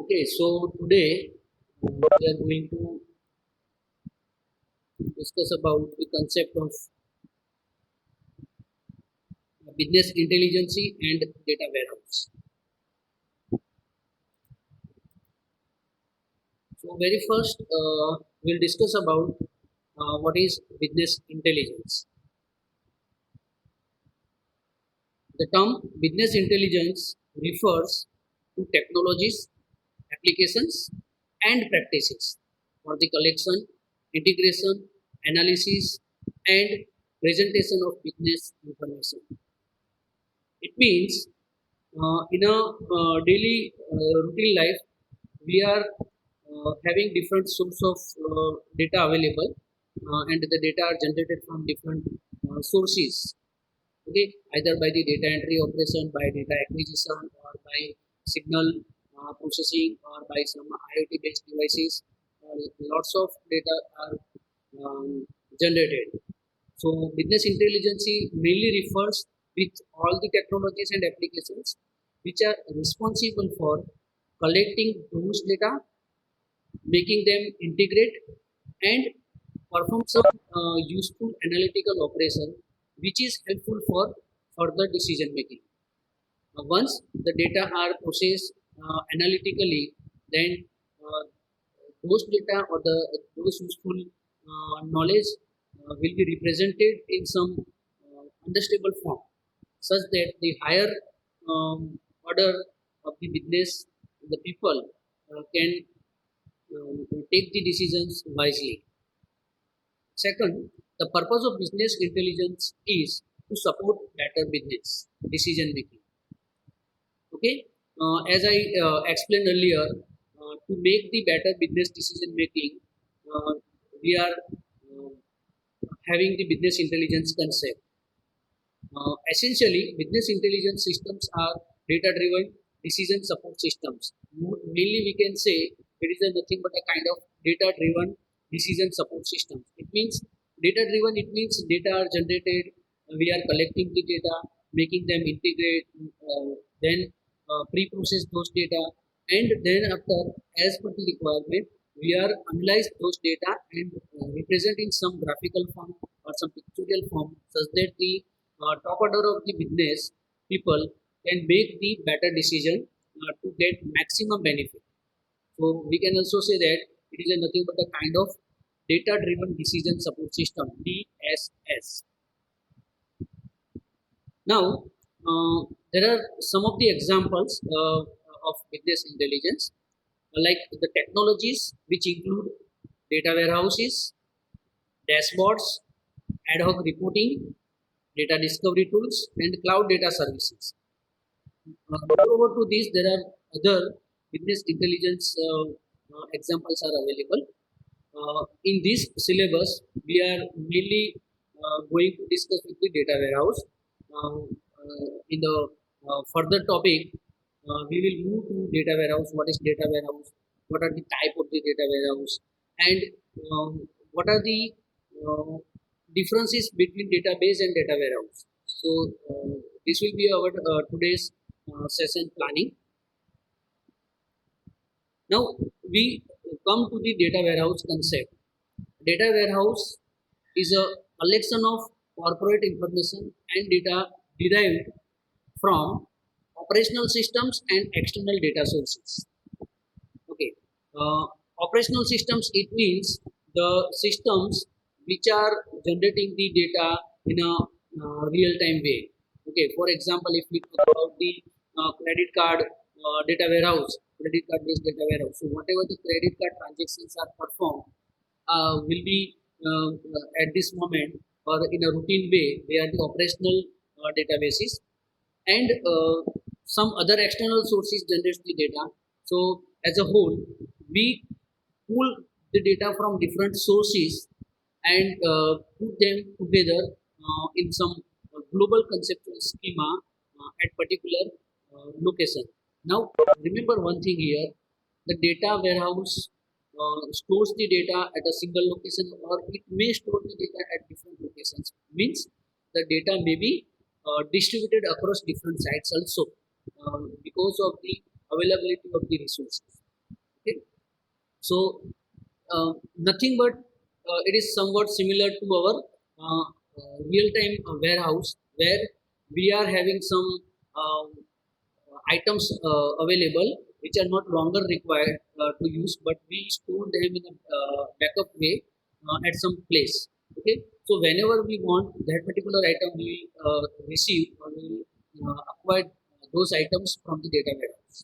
Okay, so today we are going to discuss about the concept of business intelligence and data warehouse. So, very first, we'll discuss about what is business intelligence. The term business intelligence refers to technologies, applications, and practices for the collection, integration, analysis, and presentation of business information. It means in a daily routine life, we are having different source of data available, and the data are generated from different sources. Okay, either by the data entry operation, by data acquisition, or by signal processing, or by some IoT based devices. Lots of data are generated. So business intelligence mainly refers with all the technologies and applications which are responsible for collecting those data, making them integrate, and perform some useful analytical operation which is helpful for further decision making. Once the data are processed analytically, then uh, those data or those useful knowledge will be represented in some understandable form, such that the higher order of the business, the people can take the decisions wisely. Second, the purpose of business intelligence is to support better business decision making. Okay, as I explained earlier, to make the better business decision making, we are having the business intelligence concept. Essentially, business intelligence systems are data driven decision support systems. Mainly, we can say it is nothing but a kind of data driven decision support system. It means data driven, it means data are generated, we are collecting the data, making them integrate, then pre-process those data, and then after, as per the requirement, we are analyze those data and represent in some graphical form or some pictorial form, such that the top order of the business people can make the better decision to get maximum benefit. So we can also say that it is a nothing but a kind of data driven decision support system, DSS. Now, there are some of the examples of business intelligence, like the technologies which include data warehouses, dashboards, ad hoc reporting, data discovery tools, and cloud data services. Moreover to this, there are other business intelligence examples are available. In this syllabus, we are mainly going to discuss with the data warehouse. In the further topic, we will move to data warehouse. What is data warehouse? What are the type of the data warehouse? And what are the differences between database and data warehouse? So this will be our today's session planning. Now we come to the data warehouse concept. Data warehouse is a collection of corporate information and data derived from operational systems and external data sources. Okay. Operational systems, it means the systems which are generating the data in a real time way. Okay. For example, if we talk about the credit card data warehouse, credit card based data warehouse. So whatever the credit card transactions are performed will be at this moment or in a routine way. They are the operational databases, and some other external sources generates the data. So as a whole, we pull the data from different sources and put them together in some global conceptual schema at particular location. Now remember one thing here: the data warehouse stores the data at a single location, or it may store the data at different locations. Means the data may be distributed across different sites also, because of the availability of the resources. So nothing but it is somewhat similar to our real-time warehouse, where we are having some um, items available which are not longer required to use, but we store them in a backup way at some place. Okay, so whenever we want that particular item, we receive or we acquire those items from the data warehouse.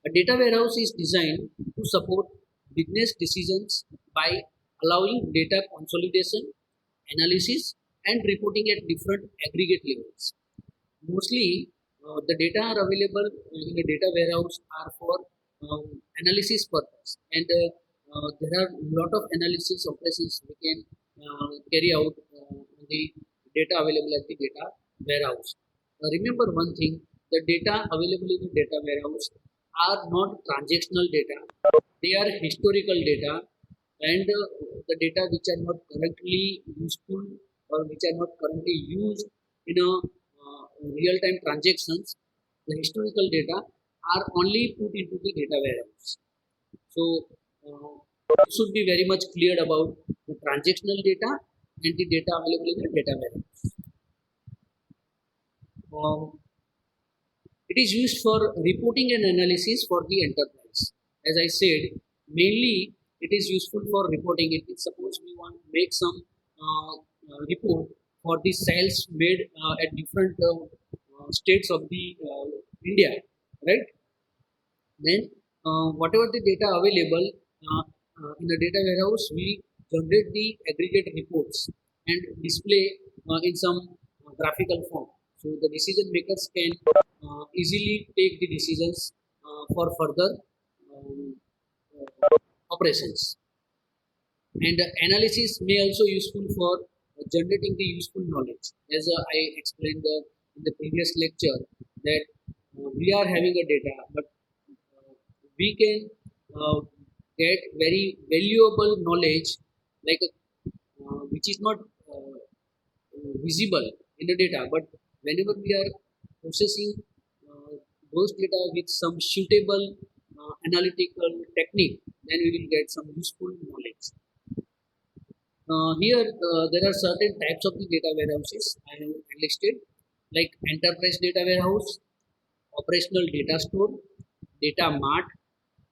A data warehouse is designed to support business decisions by allowing data consolidation, analysis, and reporting at different aggregate levels. Mostly, the data are available in the data warehouse are for analysis purpose, and there are a lot of analysis operations we can carry out on the data available at the data warehouse. Remember one thing: the data available in the data warehouse are not transactional data; they are historical data, and the data which are not currently useful or which are not currently used in a real-time transactions, the historical data are only put into the data warehouse. So you should be very much clear about the transactional data and the data available in the data warehouse. Um, it is used for reporting and analysis for the enterprise. As I said, mainly it is useful for reporting. It is suppose we want to make some report for the sales made at different states of the India, right? Then whatever the data available in the data warehouse, we generate the aggregate reports and display in some graphical form. So the decision makers can easily take the decisions for further um, operations. And analysis may also useful for generating the useful knowledge. As I explained in the previous lecture, that we are having a data, but we can uh, get very valuable knowledge, like which is not visible in the data, but whenever we are processing uh, those data with some suitable analytical technique, then we will get some useful knowledge. Here, there are certain types of the data warehouses I have listed, like enterprise data warehouse, operational data store, data mart,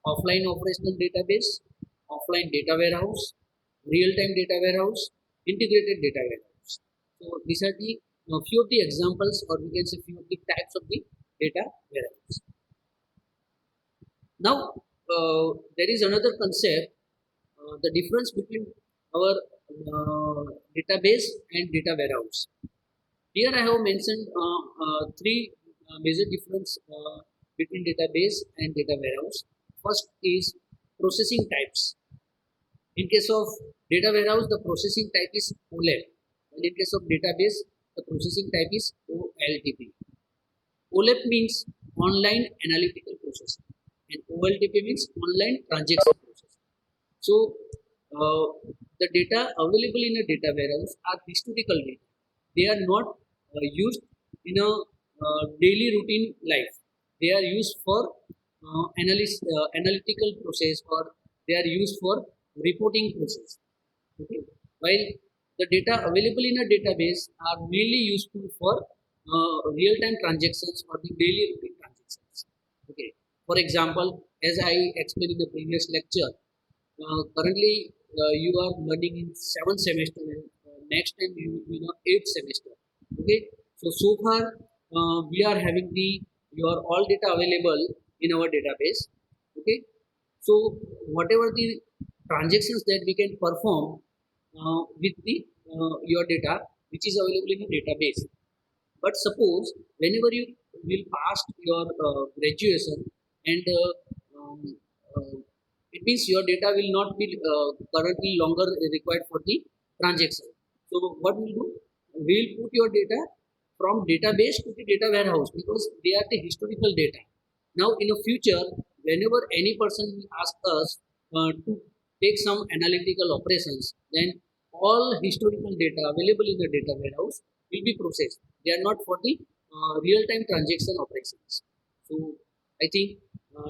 offline operational database, offline data warehouse, real-time data warehouse, integrated data warehouse. So these are the few of the examples, or we can say few of the types of the data warehouse. Now, there is another concept, the difference between our database and data warehouse. Here I have mentioned three major difference between database and data warehouse. First is processing types. In case of data warehouse, the processing type is OLAP, and in case of database, the processing type is OLTP. OLAP means online analytical processing, and OLTP means online transaction processing. So, uh, the data available in a data warehouse are historical data. They are not used in a daily routine life. They are used for analytical process, or they are used for reporting process. Okay. While the data available in a database are mainly useful for real-time transactions or the daily routine transactions. Okay. For example, as I explained in the previous lecture, currently you are learning in seventh semester, and next time you will be in eighth semester. Okay. So far we are having the your all data available in our database. Okay. So whatever the transactions that we can perform with the your data which is available in the database. But suppose whenever you will pass your graduation, and um, uh, it means your data will not be currently longer required for the transaction. So what we'll do? We'll put your data from database to the data warehouse, because they are the historical data. Now in the future, whenever any person will ask us to take some analytical operations, then all historical data available in the data warehouse will be processed. They are not for the real-time transaction operations. So I think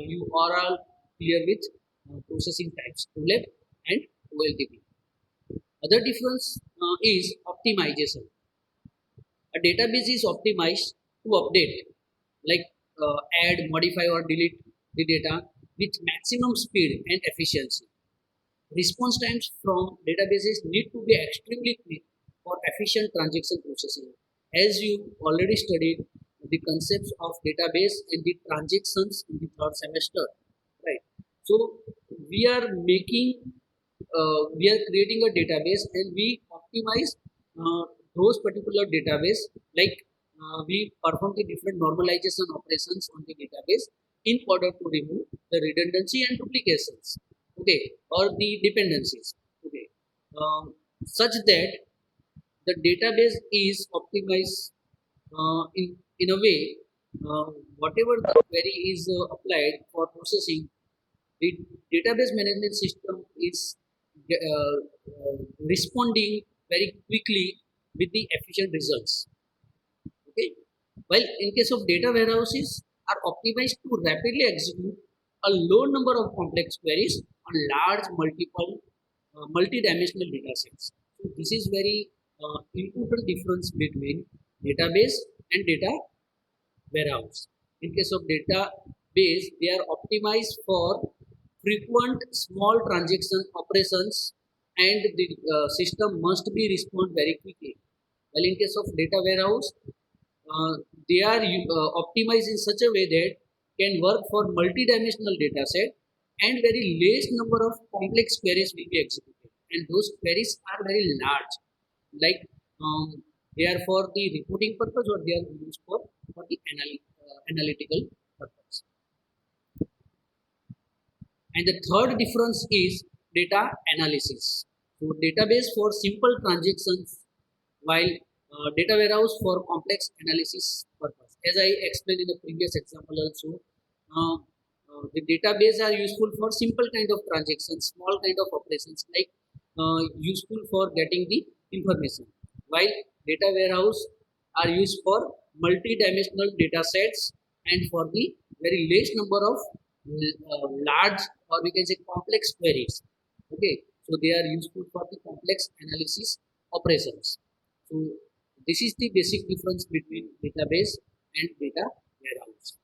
you are all clear with processing types, OLAP and OLTP. Other difference is optimization. A database is optimized to update, like add, modify, or delete the data with maximum speed and efficiency. Response times from databases need to be extremely quick for efficient transaction processing. As you already studied the concepts of database and the transactions in the third semester, right? So we are we are creating a database and we optimize those particular database, like we perform the different normalization operations on the database in order to remove the redundancy and duplications, okay, or the dependencies, okay, such that the database is optimized in a way, whatever the query is applied for processing, the database management system is responding very quickly with the efficient results. Okay. While in case of data warehouses are optimized to rapidly execute a low number of complex queries on large multi-dimensional data sets. So this is very important difference between database and data warehouse. In case of database, they are optimized for frequent small transaction operations and the system must be respond very quickly. While in case of data warehouse, they are optimized in such a way that can work for multi-dimensional data set and very less number of complex queries will be executed. And those queries are very large, like they are for the reporting purpose or they are used for the analytical purpose. And the third difference is data analysis. So database for simple transactions, while data warehouse for complex analysis purpose. As I explained in the previous example also, uh, the database are useful for simple kind of transactions, small kind of operations, like useful for getting the information. While data warehouse are used for multi-dimensional data sets and for the very large number of large, or we can say complex queries. Okay, so they are useful for the complex analysis operations. So this is the basic difference between database and data warehouse.